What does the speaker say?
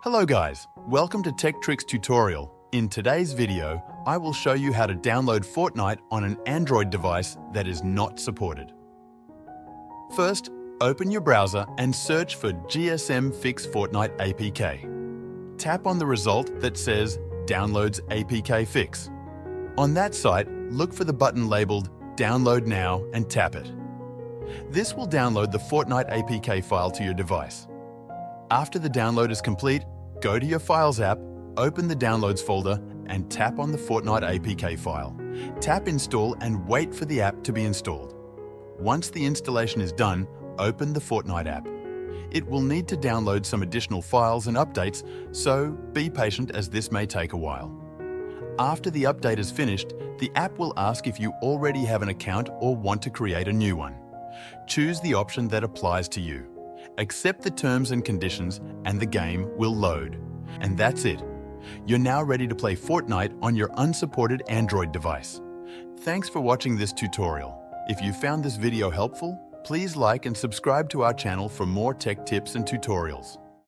Hello guys, welcome to Tech Tricks tutorial. In today's video, I will show you how to download Fortnite on an Android device that is not supported. First, open your browser and search for GSM Fix Fortnite APK. Tap on the result that says Downloads APK Fix. On that site, look for the button labeled Download Now and tap it. This will download the Fortnite APK file to your device. After the download is complete, go to your Files app, open the Downloads folder, and tap on the Fortnite APK file. Tap Install and wait for the app to be installed. Once the installation is done, open the Fortnite app. It will need to download some additional files and updates, so be patient as this may take a while. After the update is finished, the app will ask if you already have an account or want to create a new one. Choose the option that applies to you. Accept the terms and conditions and the game will load. And that's it. You're now ready to play Fortnite on your unsupported Android device. Thanks for watching this tutorial. If you found this video helpful, please like and subscribe to our channel for more tech tips and tutorials.